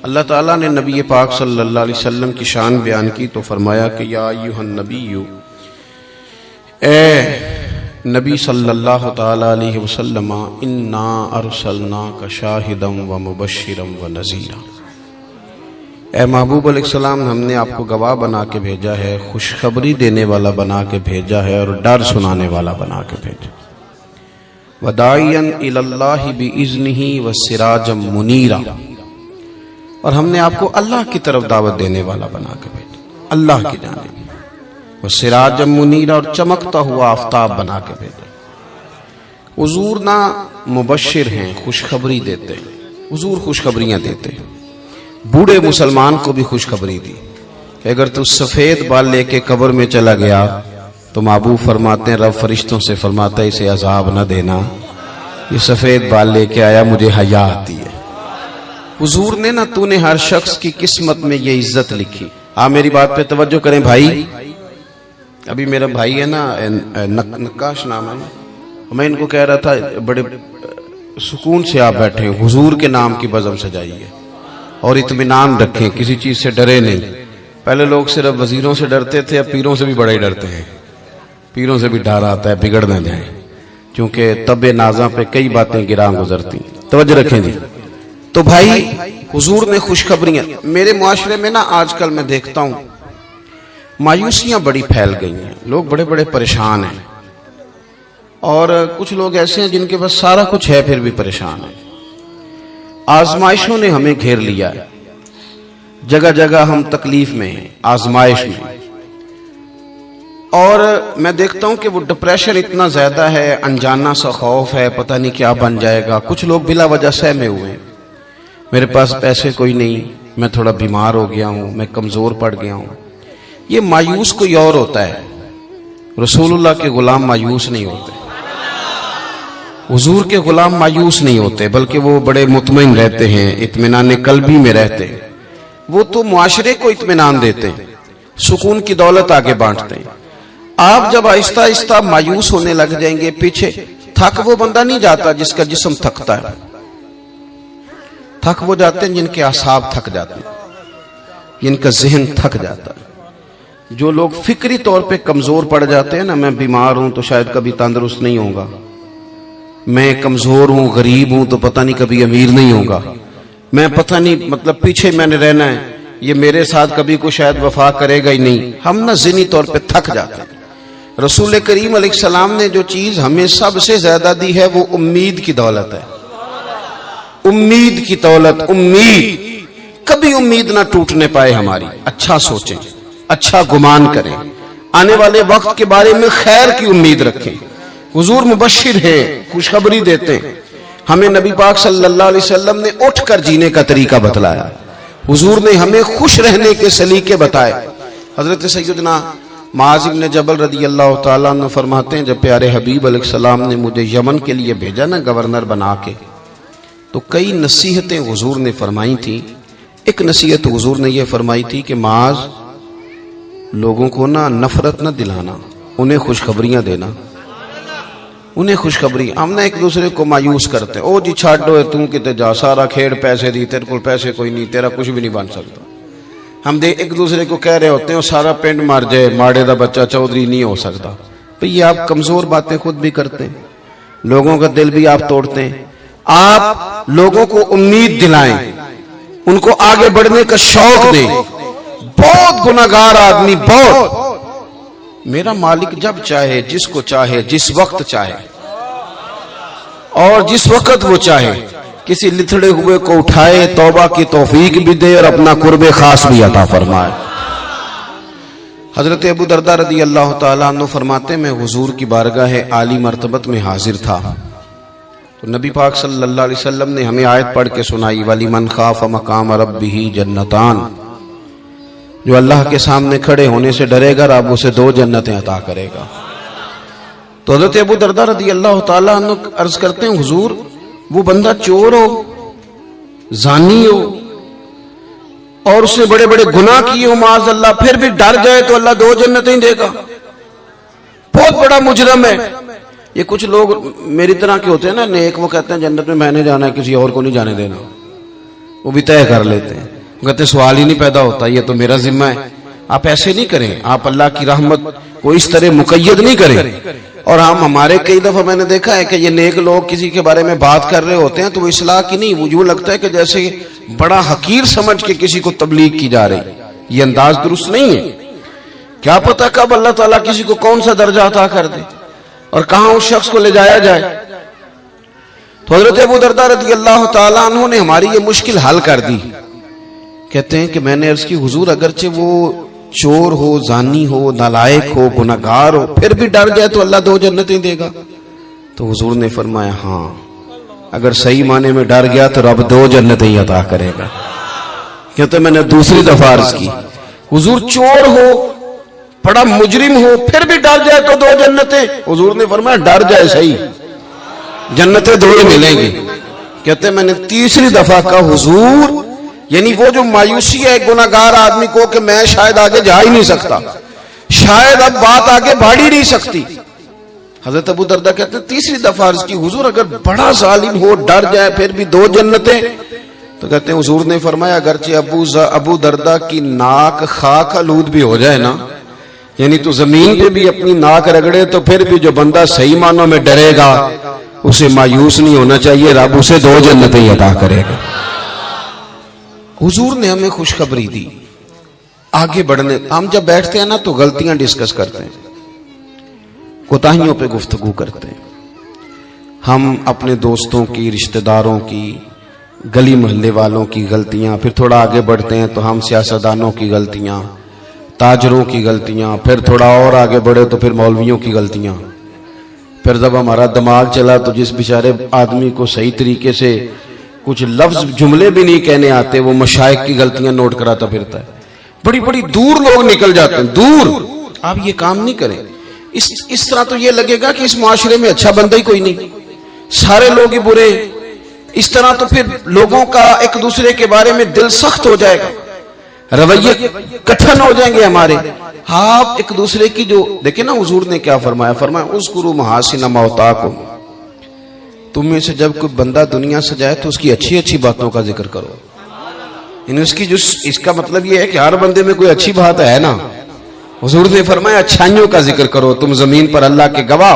अल्लाह ताला ने नबी पाक सल्लल्लाहु अलैहि वसल्लम की शान बयान की तो फरमाया कि या अय्युहन नबीय्यु, ए नबी सल्लल्लाहु ताला अलैहि वसल्लम, इन्ना अरसलनाका शाहिदम व मुबश्शिरम व नज़ीरा। ए महबूब अलैहिस्सलाम, हमने आपको गवाह बना के भेजा है, खुशखबरी देने वाला बना के भेजा है और डर सुनाने वाला बना के भेजा। वदाइयन इलल्लाहि बिइज़्निही व सिराजम मुनीरा, और हमने आपको अल्लाह की तरफ दावत देने वाला बना के भेजा, अल्लाह की जानिब। वो सिराजम मुनीरा, और चमकता हुआ आफताब बना के भेजा। हुजूर ना मुबश्शिर हैं, खुशखबरी देते हैं, हुजूर खुशखबरियां देते हैं। बूढ़े मुसलमान को भी खुशखबरी दी कि अगर तू सफेद बाल लेके कब्र में चला गया तो महबूब फरमाते हैं, रब फरिश्तों से फरमाता है इसे अजाब न देना, ये सफेद बाल लेके आया, मुझे हया आती है। हुजूर ने ना, तूने हर शख्स की किस्मत में ये इज्जत लिखी। आप मेरी बात पे तवज्जो करें भाई। अभी मेरा भाई है ना, नक्काश नाम है ना, मैं इनको कह रहा था बड़े सुकून से आप बैठे, हुजूर के नाम की बज़म सजाइए और इत्मीनान रखें, किसी चीज से डरे नहीं। पहले लोग सिर्फ वजीरों से डरते थे, अब पीरों से भी बड़ा ही डरते हैं। पीरों से भी डर आता है बिगड़ न जाए, क्योंकि तबे नाजा पे कई बातें गिरा गुजरती। तवज्जो रखें जी। तो भाई, हुजूर ने खुशखबरियां, मेरे मुआशरे में ना आजकल मैं देखता हूं मायूसियां बड़ी फैल गई हैं, लोग बड़े बड़े परेशान हैं, और कुछ लोग ऐसे हैं जिनके पास सारा कुछ है फिर भी परेशान है। आजमाइशों ने हमें घेर लिया है, जगह जगह हम तकलीफ में हैं, आजमाइश में। और मैं देखता हूं कि वो डिप्रेशन इतना ज्यादा है, अनजाना सा खौफ है, पता नहीं क्या बन जाएगा। कुछ लोग बिला वजह सहमे हुए हैं, मेरे पास पैसे कोई नहीं, मैं थोड़ा बीमार हो गया हूं, मैं कमजोर पड़ गया हूं। ये मायूस कोई और होता है, रसूलुल्लाह के गुलाम मायूस नहीं होते, हुजूर के गुलाम मायूस नहीं होते, बल्कि वो बड़े मुतमईन रहते हैं, इत्मीनान कल्बी में रहते हैं। वो तो मुआशरे को इत्मीनान देते हैं, सुकून की दौलत आगे बांटते हैं। आप जब आहिस्ता आहिस्ता मायूस होने लग जाएंगे, पीछे थक वो बंदा नहीं जाता जिसका जिस्म थकता है, थक वो जाते हैं जिनके आसाब थक जाते हैं, जिनका जहन थक जाता है। जो लोग फिक्री तौर पे कमजोर पड़ जाते हैं ना, मैं बीमार हूं तो शायद कभी तंदुरुस्त नहीं होगा, मैं कमजोर हूं, गरीब हूं तो पता नहीं कभी अमीर नहीं होगा, मैं पता नहीं मतलब पीछे मैंने रहना है, ये मेरे साथ कभी को शायद वफा करेगा ही नहीं। हम ना ज़हनी तौर पे थक जाते हैं। रसूल करीम अलैहिस्सलाम ने जो चीज हमें सबसे ज्यादा दी है वो उम्मीद की दौलत है। उम्मीद की दौलत, उम्मीद, कभी उम्मीद ना टूटने पाए हमारी। अच्छा सोचें, अच्छा गुमान करें, आने वाले वक्त के बारे में खैर की उम्मीद रखें। हुजूर मुबश्शिर है, खुशखबरी देते हैं। हमें नबी पाक सल्लल्लाहु अलैहि वसल्लम ने उठकर जीने का तरीका बतलाया, हुजूर ने हमें खुश रहने के सलीके बताए। हजरत सैयदना मुआज़ इब्न जबल रदियल्लाहु ताला अन्हु फरमाते हैं, जब प्यारे हबीब अलैहिस्सलाम ने मुझे यमन के लिए भेजा ना गवर्नर बना के, तो कई नसीहतें हुजूर ने फरमाई थी। एक नसीहत हुजूर ने यह फरमाई थी कि माज, लोगों को ना नफरत न दिलाना, उन्हें खुशखबरियां देना, उन्हें खुशखबरी। हम ना एक दूसरे को मायूस करते हैं, ओ जी छाड़ो तू किते जा, सारा खेड़ पैसे दी, तेरे को पैसे कोई नहीं, तेरा कुछ भी नहीं बन सकता। हम एक दूसरे को कह रहे होते हैं सारा पिंड मर जाए, माड़े दा बच्चा चौधरी नहीं हो सकता। तो ये आप कमजोर बातें खुद भी करते हैं, लोगों का दिल भी आप तोड़ते हैं। आप लोगों को उम्मीद दिलाएं, उनको आगे बढ़ने का शौक दें। बहुत गुनाहगार आदमी, बहुत, मेरा मालिक जब चाहे, जिसको चाहे, जिस वक्त चाहे और जिस वक्त वो चाहे, किसी लिथड़े हुए को उठाए, तौबा की तौफीक भी दे और अपना कुर्बे खास भी अता फरमाए। हजरत अबू दरदा रदी अल्लाह ताला अन्हु फरमाते, मैं हुजूर की बारगाह आली मर्तबत में हाजिर था, तो नबी पाक सल्लल्लाहु अलैहि वसल्लम ने हमें आयत पढ़ के सुनाई, वली मन खाफ मकाम रब्बिही जन्नतान, जो अल्लाह के सामने खड़े होने से डरेगा, रब उसे 2 जन्नतें अता करेगा। तो हज़रत अबू दरदा रज़ी अल्लाह ताला अन्हु अर्ज करते हैं, हुजूर वो बंदा चोर हो, जानी हो और उसने बड़े बड़े गुनाह किए हो माज़ अल्लाह, फिर भी डर जाए तो अल्लाह 2 जन्नतें देगा। बहुत बड़ा मुजरम है, ये कुछ लोग मेरी तरह के होते हैं ना नेक, वो कहते हैं जन्नत में मैंने जाना है, किसी और को नहीं जाने देना, वो भी तय कर लेते हैं, कहते सवाल ही नहीं पैदा होता, ये तो मेरा जिम्मा है। आप ऐसे नहीं करें, आप अल्लाह की रहमत को इस तरह मुकय्यद नहीं करें। और हम हमारे कई दफा मैंने देखा है कि ये नेक लोग किसी के बारे में बात कर रहे होते हैं तो वो इस्लाह की नहीं, वो यूं लगता है कि जैसे बड़ा हकीर समझ के किसी को तबलीग की जा रही। ये अंदाज दुरुस्त नहीं है। क्या पता कब अल्लाह ताला किसी को कौन सा दर्जा अता कर दे और कहां उस शख्स को ले जाया जाए। तो हजरत अबू दरदा रज़ी अल्लाह ताला अन्हु ने हमारी ये मुश्किल हल कर दी। कहते हैं कि मैंने अर्ज की, हुजूर अगरचे वो चोर हो, जानी हो, नालायक हो, गुनहगार हो, फिर भी डर जाए तो अल्लाह 2 जन्नतें देगा। तो हुजूर ने फरमाया, हाँ अगर सही माने में डर गया तो रब 2 जन्नतें ही अता करेगा। कहते मैंने दूसरी दफा अर्ज की, हुजूर चोर हो, बड़ा मुजरिम हो, फिर भी डर जाए तो 2 जन्नतें। हुजूर ने फरमाया डर जाए सही, जन्नतें 2 ही मिलेंगी। कहते मैंने तीसरी दफा का, हुजूर यानी वो जो मायूसी है गुनाहगार आदमी को कि मैं शायद आगे जा ही नहीं सकता, शायद अब बात आगे बढ़ ही नहीं सकती। हजरत अबू दरदा कहते तीसरी दफा अर्ज की, हुजूर अगर बड़ा जालिम हो, डर जाए, फिर भी 2 जन्नतें। तो कहते हैं हुजूर ने फरमाया अगरचे अबू दरदा की नाक खाक आलूद भी हो जाए ना, यानी तो जमीन पे भी अपनी नाक रगड़े, तो फिर भी जो बंदा सही मानों में डरेगा उसे मायूस नहीं होना चाहिए, रब उसे 2 जन्नतें ही अता करेगा। हुजूर ने हमें खुशखबरी दी आगे बढ़ने। हम जब बैठते हैं ना तो गलतियां डिस्कस करते हैं, कोताहियों पे गुफ्तगू करते हैं, हम अपने दोस्तों की, रिश्तेदारों की, गली मोहल्ले वालों की गलतियां, फिर थोड़ा आगे बढ़ते हैं तो हम सियासतदानों की गलतियां, ताजरों की गलतियां, फिर थोड़ा और आगे बढ़े तो फिर मौलवियों की गलतियां, फिर जब हमारा दिमाग चला तो जिस बेचारे आदमी को सही तरीके से कुछ लफ्ज जुमले भी नहीं कहने आते, वो मशाइख की गलतियां नोट कराता फिरता है। बड़ी बड़ी दूर लोग निकल जाते हैं, दूर। आप ये काम नहीं करें, इस तरह तो ये लगेगा कि इस मुआशरे में अच्छा बंदा ही कोई नहीं, सारे लोग ही बुरे। इस तरह तो फिर लोगों का एक दूसरे के बारे में दिल सख्त हो जाएगा, रवैये कठिन हो जाएंगे हमारे। आप एक दूसरे की जो देखे ना, हुजूर ने क्या फरमाया, फरमाया उज़्कुरू महासिना मौताकुम, तुम में से जब कोई बंदा दुनिया से जाए तो उसकी अच्छी अच्छी बातों का जिक्र करो। उसकी जो इसका मतलब ये है कि हर बंदे में कोई अच्छी बात है ना। हुजूर ने फरमाया अच्छाइयों का जिक्र करो, तुम जमीन पर अल्लाह के गवाह।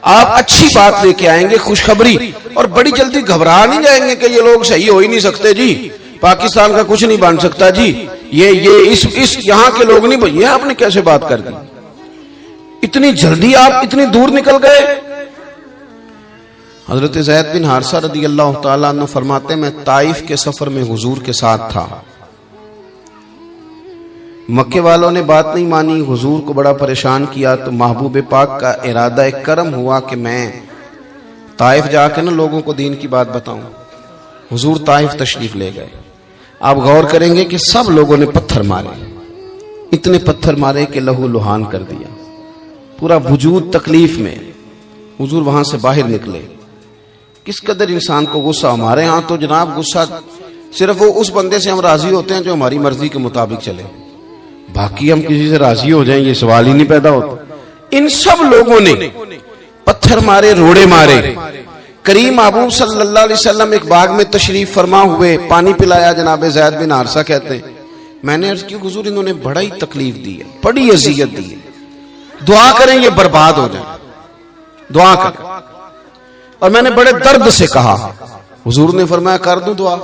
आप अच्छी बात लेके आएंगे, खुशखबरी, और बड़ी जल्दी घबरा नहीं जाएंगे कि ये लोग सही हो ही नहीं सकते जी, पाकिस्तान का कुछ नहीं बन सकता जी, ये इस यहाँ के लोग नहीं, ये आपने कैसे बात कर दी, इतनी जल्दी आप इतनी दूर निकल गए। हजरत ज़ैद बिन हारिसा रज़ी अल्लाह ताला अन्हु फरमाते, मैं ताइफ के सफर में हुजूर के साथ था, मक्के वालों ने बात नहीं मानी, हुजूर को बड़ा परेशान किया, तो महबूब पाक का इरादा एक करम हुआ कि मैं ताइफ जाके ना लोगों को दीन की बात बताऊं। हुजूर ताइफ तशरीफ ले गए। आप गौर करेंगे कि सब लोगों ने पत्थर मारे, इतने पत्थर मारे कि लहू लुहान कर दिया, पूरा वजूद तकलीफ में। हुजूर वहां से बाहर निकले। किस कदर इंसान को गुस्सा, हमारे यहाँ तो जनाब गुस्सा सिर्फ वो उस बंदे से हम राजी होते हैं जो हमारी मर्जी के मुताबिक चले, बाकी हम किसी से राजी हो जाएं ये सवाल ही नहीं पैदा होता। इन सब लोगों ने पत्थर मारे, रोड़े मारे। करीम महबूब सल्लल्लाहु अलैहि वसल्लम एक बाग में तशरीफ फरमा हुए, पानी पिलाया जनाब ज़ैद बिन हारिसा कहते हैं, मैंने अर्ज की हुजूर इन्होंने बड़ा ही तकलीफ दी है, बड़ी अजियत दी है, दुआ करें ये बर्बाद हो जाए, दुआ करें। और मैंने बड़े दर्द से कहा, हुजूर ने फरमाया कर दूं दुआ,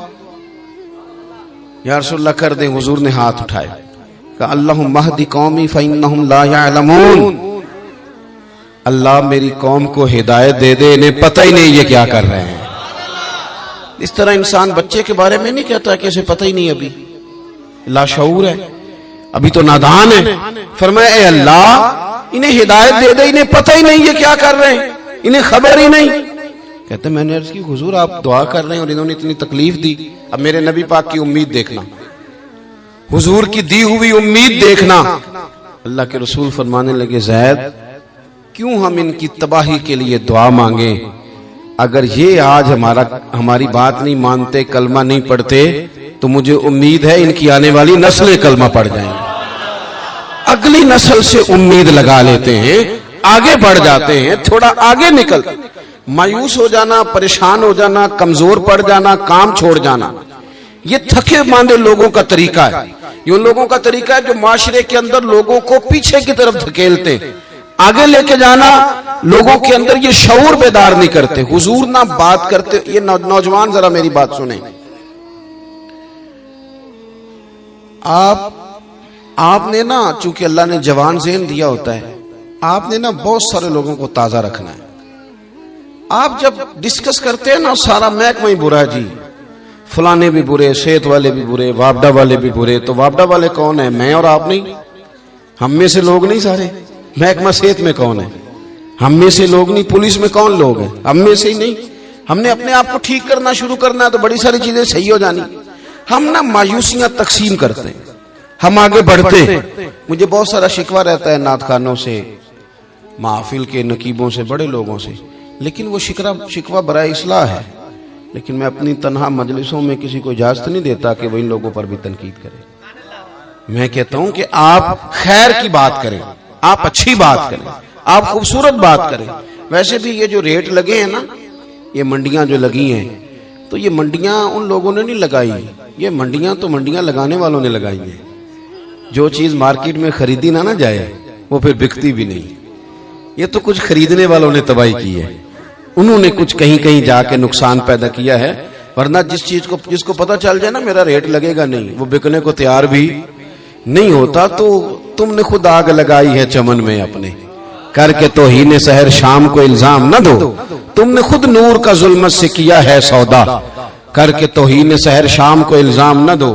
या रसूलल्लाह कर दें। हुजूर ने हाथ उठाए, कहा अल्लाहुम्मा हदी कौमी फइन्नहुम ला यअलमून, अल्लाह मेरी कौम को हिदायत दे दे, इन्हें पता ही नहीं ये क्या कर रहे हैं। इस तरह इंसान बच्चे के बारे में नहीं कहता कि इसे पता ही नहीं, अभी लाशऊर है, अभी तो नादान है। फरमाया ए अल्लाह इन्हें हिदायत दे दे, इन्हें पता ही नहीं ये क्या कर रहे हैं, इन्हें खबर ही नहीं। कहते मैंने अर्ज की हुजूर आप दुआ कर रहे हैं और इन्होंने इतनी तकलीफ दी, अब मेरे नबी पाक की उम्मीद देखना, हुजूर की दी हुई उम्मीद देखना। अल्लाह के रसूल फरमाने लगे, ज़ैद क्यों हम इनकी तबाही के लिए दुआ मांगे, अगर ये आज हमारी बात नहीं मानते, कलमा नहीं पढ़ते, तो मुझे उम्मीद है इनकी आने वाली नस्लें कलमा पढ़ जाएंगी। अगली नस्ल से उम्मीद लगा लेते हैं, आगे बढ़ जाते हैं, थोड़ा आगे निकल, मायूस हो जाना, परेशान हो जाना, कमजोर पड़ जाना, काम छोड़ जाना, ये थके मांदे लोगों का तरीका है। ये उन लोगों का तरीका है जो माशरे के अंदर लोगों को पीछे की तरफ धकेलते, आगे लेके जाना, लोगों के अंदर ये शऊर बेदार नहीं करते, हुजूर ना बात करते। ये नौजवान जरा मेरी बात सुने, आपने ना, चूंकि अल्लाह ने जवान ज़हन दिया होता है, आपने ना बहुत सारे लोगों को ताजा रखना है। आप जब डिस्कस करते हैं ना, सारा महकमा ही बुरा है जी, फलाने भी बुरे, सेहत वाले भी बुरे, वापडा वाले भी बुरे। तो वापडा वाले कौन है? मैं और आप नहीं, हम में से लोग नहीं सारे। महकमा सेहत में कौन है? हम में से लोग नहीं। पुलिस में कौन लोग हैं? हम में से ही नहीं। हमने अपने आप को ठीक करना शुरू करना है तो बड़ी सारी चीजें सही हो जानी। हम ना मायूसियां तकसीम करते हैं, हम आगे बढ़ते हैं। मुझे बहुत सारा शिकवा रहता है नात खानों से, महफिल के नकीबों से, बड़े लोगों से, लेकिन वो शिकवा बराए इस्लाह है। लेकिन मैं अपनी तन्हा मजलिसों में किसी को इजाजत नहीं देता कि वो इन लोगों पर भी तनकीद करे। मैं कहता हूं कि आप खैर की बात करें, आप अच्छी बात करें, आप खूबसूरत बात करें। वैसे भी ये जो रेट लगे हैं ना, ये मंडियां जो लगी हैं, तो ये मंडियां उन लोगों ने नहीं लगाई, ये मंडियां तो मंडियां लगाने वालों ने लगाई हैं। जो चीज मार्केट में खरीदी ना जाए वो फिर बिकती भी नहीं। ये तो कुछ खरीदने वालों ने तबाही की है, उन्होंने कुछ कहीं कहीं जाके नुकसान पैदा किया है। वरना जिसको पता चल जाए ना मेरा रेट लगेगा नहीं, वो बिकने को तैयार भी नहीं होता। तो तुमने खुद आग लगाई है चमन में अपने, करके तौहीन सहर शाम को इल्जाम न दो। तुमने खुद नूर का जुल्मत से किया है सौदा, करके तौहीन सहर शाम को इल्जाम न दो।